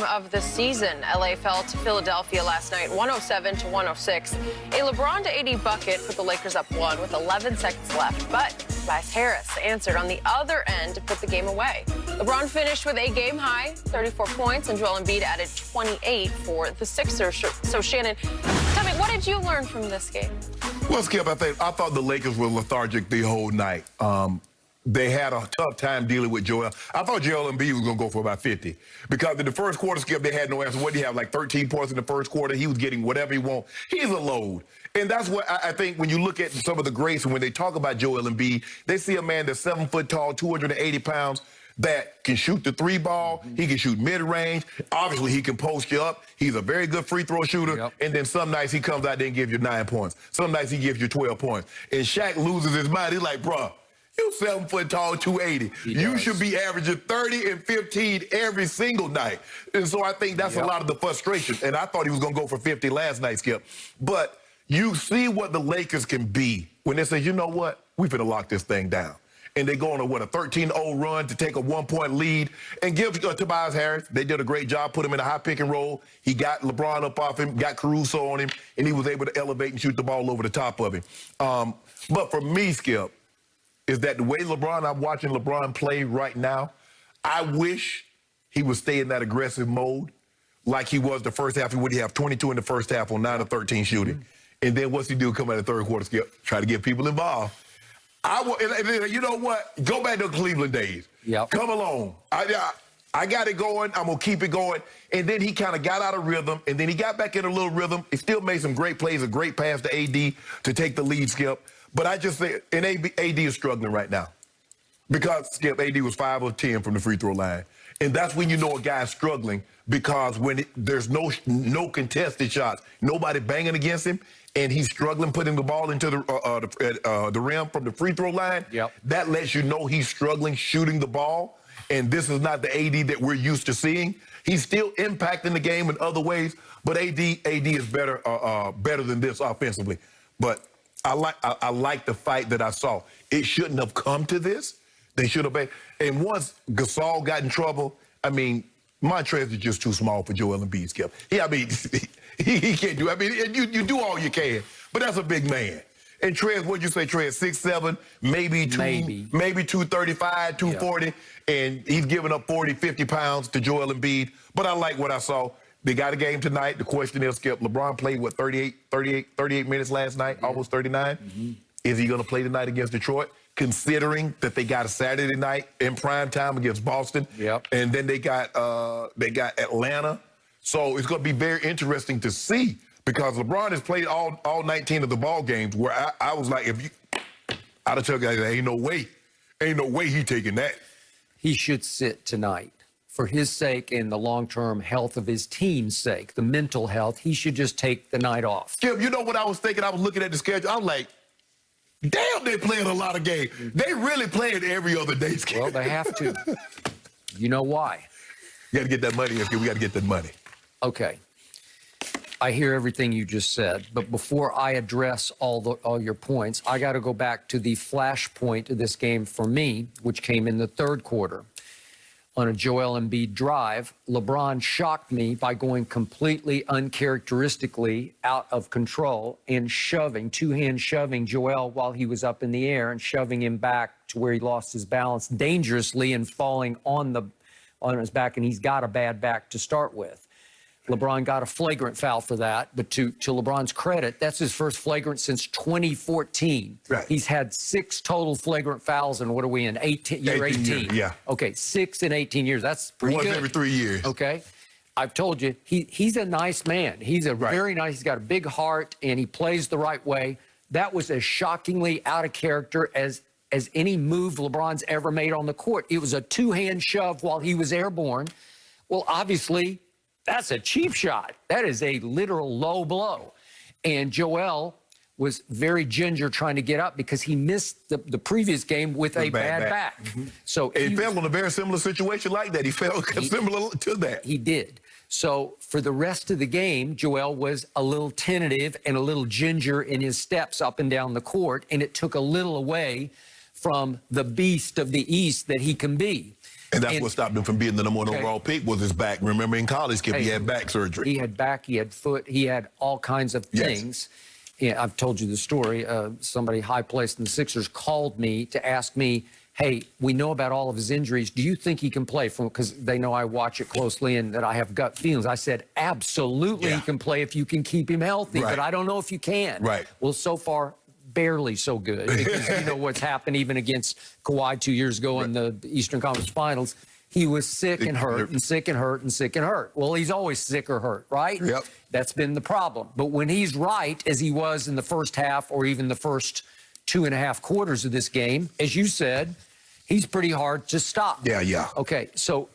of the season. LA fell to Philadelphia last night, 107-106. A LeBron to AD bucket put the Lakers up 1 with 11 seconds left, but Tobias Harris answered on the other end to put the game away. LeBron finished with a game-high 34 points, and Joel Embiid added 28 for the Sixers. So, Shannon, tell me, what did you learn from this game? Well, Skip, I thought the Lakers were lethargic the whole night. They had a tough time dealing with Joel. I thought Joel Embiid was going to go for about 50. Because in the first quarter, Skip, they had no answer. What did he have, like 13 points in the first quarter? He was getting whatever he wanted. He's a load. And that's what I think when you look at some of the greats, and when they talk about Joel Embiid, they see a man that's 7 foot tall, 280 pounds, that can shoot the three ball. He can shoot mid-range. Obviously, he can post you up. He's a very good free throw shooter. Yep. And then some nights he comes out there and gives you 9 points. Some nights he gives you 12 points. And Shaq loses his mind. He's like, bruh, you 7 foot tall, 280. You should be averaging 30 and 15 every single night. And so I think that's a lot of the frustration. And I thought he was going to go for 50 last night, Skip. But you see what the Lakers can be when they say, you know what, we finna lock this thing down. And they go on a 13-0 run to take a 1-point lead and give Tobias Harris. They did a great job, put him in a high pick and roll. He got LeBron up off him, got Caruso on him, and he was able to elevate and shoot the ball over the top of him. But for me, Skip, is that the way I'm watching LeBron play right now, I wish he would stay in that aggressive mode like he was the first half. He would have 22 in the first half on 9 of 13 shooting. And then what's he do come out in the third quarter, Skip? Try to get people involved. You know what? Go back to the Cleveland days. Yep. Come along. I got it going. I'm going to keep it going. And then he kind of got out of rhythm, and then he got back in a little rhythm. He still made some great plays, a great pass to AD to take the lead, Skip. But I just say, and AD is struggling right now. Because, Skip, AD was 5 of 10 from the free throw line. And that's when you know a guy's struggling, because when there's no contested shots, nobody banging against him, and he's struggling putting the ball into the rim from the free throw line, that lets you know he's struggling shooting the ball. And this is not the AD that we're used to seeing. He's still impacting the game in other ways, but AD is better than this offensively. But I like the fight that I saw. It shouldn't have come to this. They should have been. And once Gasol got in trouble, I mean, Montrez is just too small for Joel Embiid, Skip. He can't do it. I mean, you do all you can, but that's a big man. And Trez, what'd you say, Trez? 6'7", maybe 235, 240, and he's giving up 40, 50 pounds to Joel Embiid. But I like what I saw. They got a game tonight. The question is, Skip, LeBron played, 38 minutes last night, almost 39. Is he going to play tonight against Detroit, considering that they got a Saturday night in prime time against Boston? And then they got Atlanta. So it's going to be very interesting to see, because LeBron has played all 19 of the ball games where I was like, I'd have told guys, ain't no way he taking that. He should sit tonight. For his sake and the long-term health of his team's sake, the mental health, he should just take the night off. Skip, you know what I was thinking? I was looking at the schedule. I was like, damn, they're playing a lot of games. They really playing every other day, Skip. Well, they have to. You know why? You got to get that money. We got to get that money. Okay. I hear everything you just said, but before I address all your points, I got to go back to the flashpoint of this game for me, which came in the third quarter. On a Joel Embiid drive, LeBron shocked me by going completely uncharacteristically out of control and two-hand shoving Joel while he was up in the air and shoving him back to where he lost his balance dangerously and falling on his back, and he's got a bad back to start with. LeBron got a flagrant foul for that, but to LeBron's credit, that's his first flagrant since 2014. Right. He's had 6 total flagrant fouls, and what are we in? Year 18. Years, yeah. Okay, 6 in 18 years. That's pretty good. Once every 3 years. Okay. I've told you, he's a nice man. He's very nice. He's got a big heart, and he plays the right way. That was as shockingly out of character as any move LeBron's ever made on the court. It was a two-hand shove while he was airborne. Well, obviously, that's a cheap shot. That is a literal low blow. And Joel was very ginger trying to get up because he missed the previous game with a bad back. So he fell in a very similar situation like that. He fell similar to that. He did. So for the rest of the game, Joel was a little tentative and a little ginger in his steps up and down the court, and it took a little away from the beast of the East that he can be. And that's what stopped him from being the number one Okay. overall pick was his back. Remember in college, Skip, he had back surgery. He had back, he had foot, he had all kinds of things. Yeah, I've told you the story. Somebody high placed in the Sixers called me to ask me, hey, we know about all of his injuries. Do you think he can play? Because they know I watch it closely and that I have gut feelings. I said, absolutely he can play if you can keep him healthy, but I don't know if you can. Right. Well, so far, barely so good, because you know what's happened even against Kawhi 2 years ago in the Eastern Conference Finals. He was sick and hurt and sick and hurt and sick and hurt. Well, he's always sick or hurt, right? Yep. That's been the problem. But when he's right, as he was in the first half or even the first 2.5 quarters of this game, as you said, he's pretty hard to stop. Yeah. Okay, so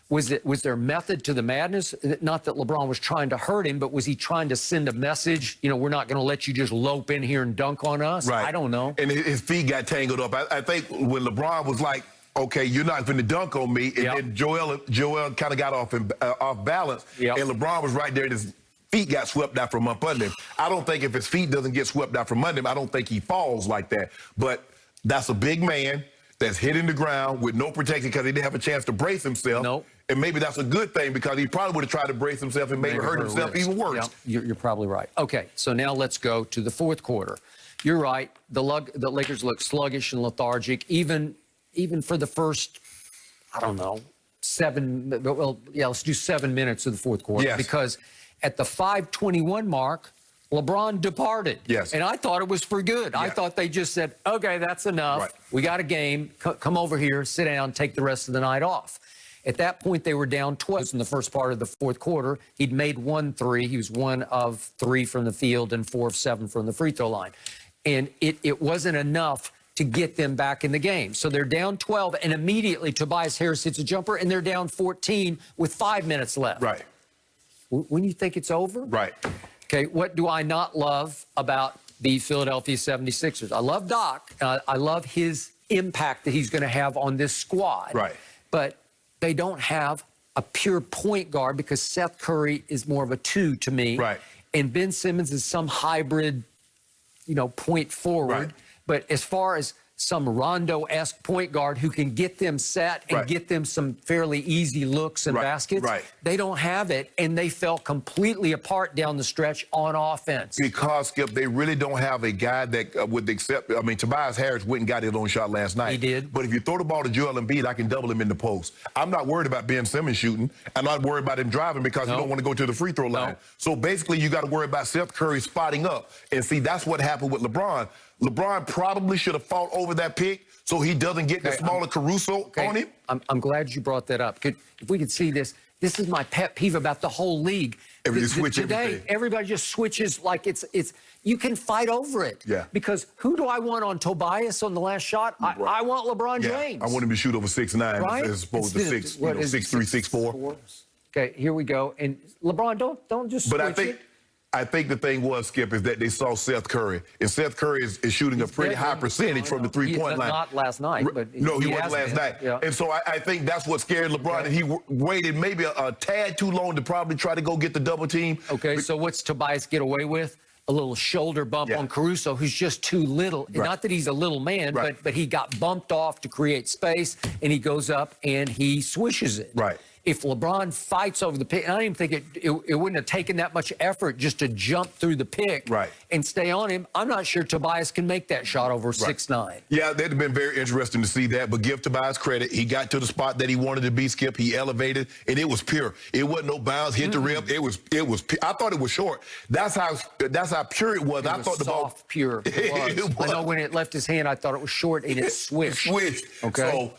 was there method to the madness? Not that LeBron was trying to hurt him, but was he trying to send a message? You know, we're not going to let you just lope in here and dunk on us. Right. I don't know. And his feet got tangled up. I think when LeBron was like, okay, you're not going to dunk on me, and then Joel kind of got off balance, and LeBron was right there, and his feet got swept out from up under him. I don't think if his feet doesn't get swept out from under him, I don't think he falls like that. But that's a big man that's hitting the ground with no protection because he didn't have a chance to brace himself. Nope. And maybe that's a good thing because he probably would have tried to brace himself and maybe hurt himself even worse. Yeah, you're probably right. Okay, so now let's go to the fourth quarter. You're right. The Lakers look sluggish and lethargic, even for the first, I don't know, let's do 7 minutes of the fourth quarter. Yes. Because at the 5:21 mark, LeBron departed. Yes. And I thought it was for good. I thought they just said, okay, that's enough. Right. We got a game. Come over here, sit down, take the rest of the night off. At that point, they were down 12 in the first part of the fourth quarter. He'd made 1 3. He was 1 of 3 from the field and 4 of 7 from the free throw line. And it wasn't enough to get them back in the game. So they're down 12, and immediately Tobias Harris hits a jumper, and they're down 14 with 5 minutes left. Right. When you think it's over? Right. Okay, what do I not love about the Philadelphia 76ers? I love Doc. I love his impact that he's going to have on this squad. Right. But they don't have a pure point guard because Seth Curry is more of a 2 to me. Right. And Ben Simmons is some hybrid, point forward. Right. But as far as some Rondo-esque point guard who can get them set and get them some fairly easy looks and baskets, they don't have it, and they fell completely apart down the stretch on offense. Because, Skip, they really don't have a guy that would accept. I mean, Tobias Harris went and got his own shot last night. He did. But if you throw the ball to Joel Embiid, I can double him in the post. I'm not worried about Ben Simmons shooting. I'm not worried about him driving because you don't want to go to the free throw line. So basically, you got to worry about Seth Curry spotting up. And see, that's what happened with LeBron. LeBron probably should have fought over that pick so he doesn't get the smaller Caruso on him. I'm glad you brought that up. If we could see this is my pet peeve about the whole league. Today, everybody just switches like it's you can fight over it. Yeah. Because who do I want on Tobias on the last shot? I want LeBron James. I want him to shoot over 6'9" as opposed to 6'3", 6'4". Okay, here we go. And LeBron, don't just switch it. I think the thing was, Skip, is that they saw Seth Curry. And Seth Curry is shooting a pretty high percentage from the three-point line. Not last night, but no, he wasn't last night. Yeah. And so I think that's what scared LeBron, and he waited maybe a tad too long to probably try to go get the double team. Okay, so what's Tobias get away with? A little shoulder bump on Caruso, who's just too little. Not that he's a little man, but he got bumped off to create space, and he goes up and he swishes it. Right. If LeBron fights over the pick, and I don't even think it wouldn't have taken that much effort just to jump through the pick and stay on him. I'm not sure Tobias can make that shot over 6'9". Yeah, that'd have been very interesting to see that. But give Tobias credit. He got to the spot that he wanted to be, Skip. He elevated, and it was pure. It wasn't no bounce, hit the rim. It was. I thought it was short. That's how pure it was. I thought the ball pure. It was. I know when it left his hand, I thought it was short, and it swished. Okay. So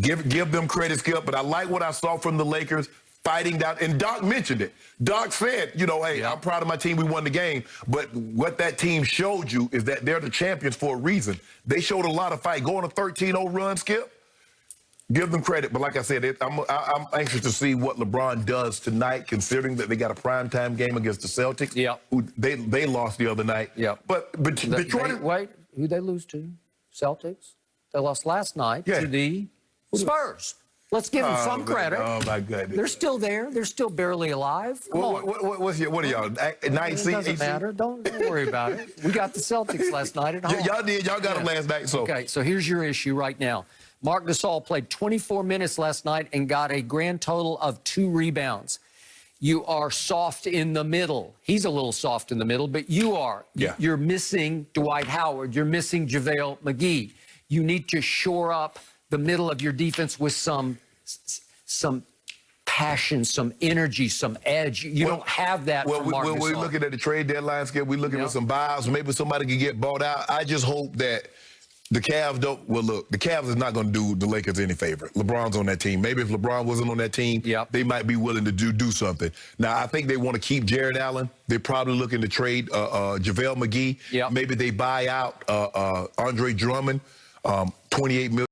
give them credit, Skip. But I like what I saw from the Lakers fighting down. And Doc mentioned it. Doc said, hey, I'm proud of my team. We won the game. But what that team showed you is that they're the champions for a reason. They showed a lot of fight. Going a 13-0 run, Skip, give them credit. But like I said, I'm anxious to see what LeBron does tonight, considering that they got a primetime game against the Celtics. Yeah. Who they lost the other night. Yeah. But Detroit. Wait, who'd they lose to? Celtics? They lost last night to the Spurs. Let's give them some credit. Oh, my goodness. They're still there. They're still barely alive. What are y'all? Night seed? It doesn't matter. Don't worry about it. We got the Celtics last night at home. Y'all did. Y'all got them last night. Okay, so here's your issue right now. Marc Gasol played 24 minutes last night and got a grand total of 2 rebounds. You are soft in the middle. He's a little soft in the middle, but you are. Yeah. You're missing Dwight Howard. You're missing JaVale McGee. You need to shore up the middle of your defense with some passion, some energy, some edge. You don't have that from Marc Gasol. We're looking at the trade deadline schedule. We're looking at some buyouts. Maybe somebody can get bought out. I just hope that the Cavs don't. Well, look, the Cavs is not going to do the Lakers any favor. LeBron's on that team. Maybe if LeBron wasn't on that team, they might be willing to do something. Now, I think they want to keep Jared Allen. They're probably looking to trade JaVale McGee. Maybe they buy out Andre Drummond, $28 million.